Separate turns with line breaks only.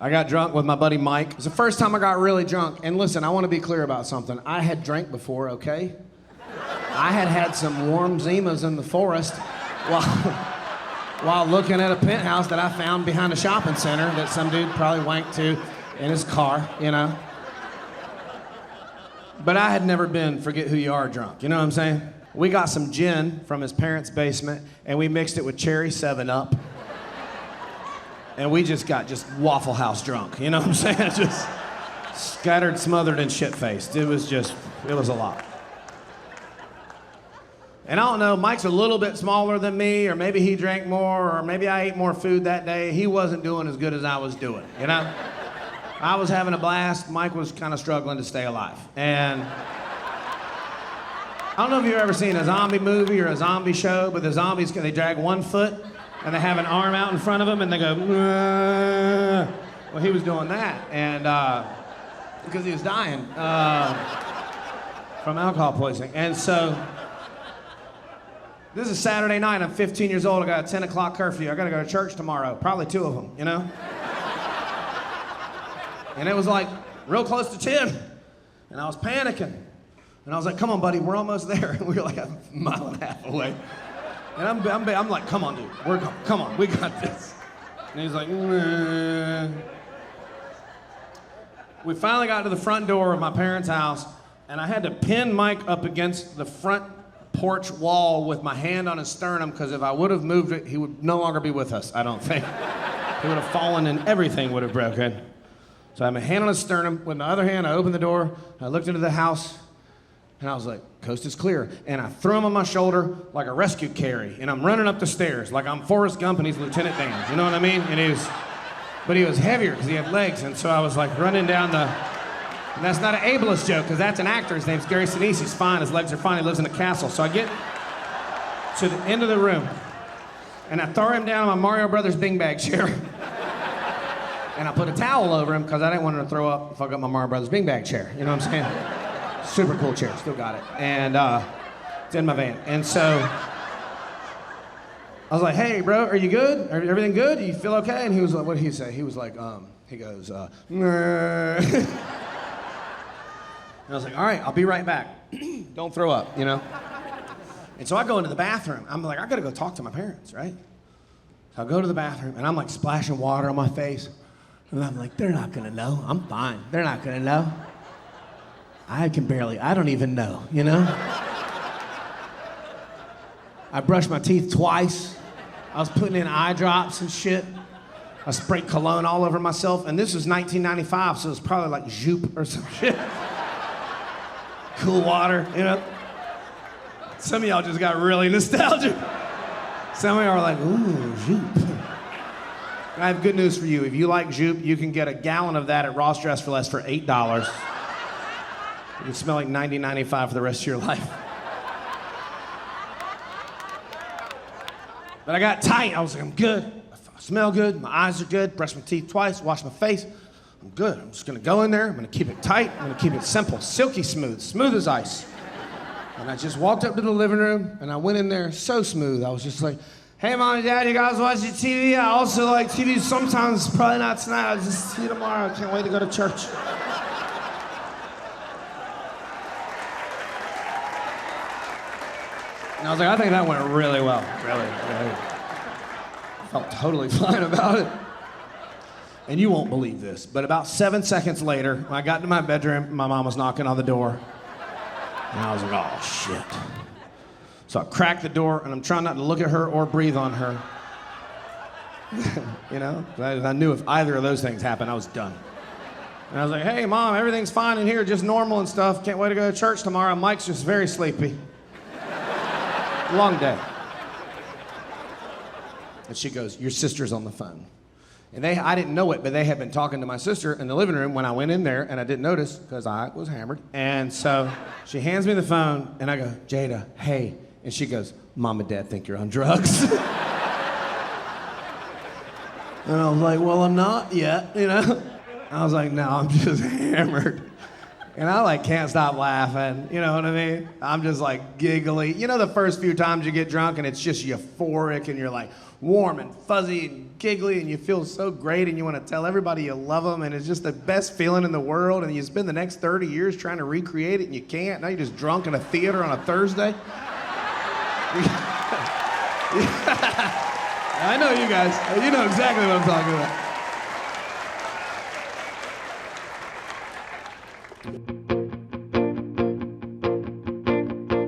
I got drunk with my buddy Mike. It was the first time I got really drunk. And listen, I want to be clear about something. I had drank before, okay? I had had some warm Zimas in the forest while looking at a penthouse that I found behind a shopping center that some dude probably wanked to in his car, you know? But I had never been forget who you are drunk, you know what I'm saying? We got some gin from his parents' basement, and we mixed it with cherry 7-Up. And we just got Waffle House drunk, you know what I'm saying? Just scattered, smothered, and shit-faced. It was a lot. And I don't know, Mike's a little bit smaller than me, or maybe he drank more, or maybe I ate more food that day. He wasn't doing as good as I was doing, you know? I was having a blast. Mike was kind of struggling to stay alive. And I don't know if you've ever seen a zombie movie or a zombie show, but the zombies, they drag one foot and they have an arm out in front of them and they go, "Aah." Well, he was doing that, and because he was dying from alcohol poisoning. And so, this is Saturday night, I'm 15 years old, I got a 10 o'clock curfew. I gotta go to church tomorrow, probably 2 of them, you know? And it was like real close to 10, and I was panicking. And I was like, come on, buddy, we're almost there. And we were like a mile and a half away. And I'm like, come on, dude, come on, we got this. And he's like, "Nah." We finally got to the front door of my parents' house, and I had to pin Mike up against the front porch wall with my hand on his sternum, because if I would have moved it, he would no longer be with us, I don't think. He would have fallen and everything would have broken. So I had my hand on his sternum. With my other hand, I opened the door, I looked into the house, and I was like, coast is clear. And I threw him on my shoulder like a rescue carry, and I'm running up the stairs like I'm Forrest Gump and he's Lieutenant Dan, you know what I mean? But he was heavier because he had legs, and so I was like running down the, and that's not an ableist joke, because that's an actor. His name's Gary Sinise. He's fine, his legs are fine, he lives in a castle. So I get to the end of the room, and I throw him down on my Mario Brothers beanbag chair. And I put a towel over him because I didn't want him to throw up and fuck up my Mario Brothers beanbag chair. You know what I'm saying? Super cool chair, still got it. And it's in my van. And so I was like, hey, bro, are you good? Everything good? Do you feel okay? And he was like, what did he say? He was like, he goes, nah. And I was like, all right, I'll be right back. Don't throw up, you know? And so I go into the bathroom. I'm like, I gotta go talk to my parents, right? So I go to the bathroom, and I'm like splashing water on my face. And I'm like, they're not gonna know. I'm fine. They're not gonna know. I don't even know, you know? I brushed my teeth twice. I was putting in eye drops and shit. I sprayed cologne all over myself, and this was 1995, so it was probably like Joop or some shit. Cool water, you know? Some of y'all just got really nostalgic. Some of y'all are like, ooh, Joop. I have good news for you. If you like Joop, you can get a gallon of that at Ross Dress for Less for $8. You can smell like 1995 for the rest of your life. But I got tight. I was like, I'm good. I smell good. My eyes are good. Brush my teeth twice. Wash my face. I'm good. I'm just going to go in there. I'm going to keep it tight. I'm going to keep it simple. Silky smooth. Smooth as ice. And I just walked up to the living room, and I went in there so smooth. I was just like, hey, Mom and Dad, you guys watching TV? I also like TV sometimes, probably not tonight. I'll just see you tomorrow. I can't wait to go to church. And I was like, I think that went really well. Really. I felt totally fine about it. And you won't believe this, but about 7 seconds later, when I got to my bedroom, my mom was knocking on the door. And I was like, oh, shit. So I cracked the door, and I'm trying not to look at her or breathe on her. You know? I knew if either of those things happened, I was done. And I was like, hey, Mom, everything's fine in here, just normal and stuff. Can't wait to go to church tomorrow. Mike's just very sleepy. Long day. And she goes, your sister's on the phone. And I didn't know it, but they had been talking to my sister in the living room when I went in there, and I didn't notice because I was hammered. And so she hands me the phone, and I go, Jada, hey. And she goes, Mom and Dad think you're on drugs. And I was like, well, I'm not yet, you know? I was like, no, I'm just hammered. And I like can't stop laughing, you know what I mean? I'm just like giggly. You know the first few times you get drunk and it's just euphoric and you're like warm and fuzzy and giggly and you feel so great and you want to tell everybody you love them and it's just the best feeling in the world and you spend the next 30 years trying to recreate it and you can't. Now you're just drunk in a theater on a Thursday. I know you guys. You know exactly what I'm talking about.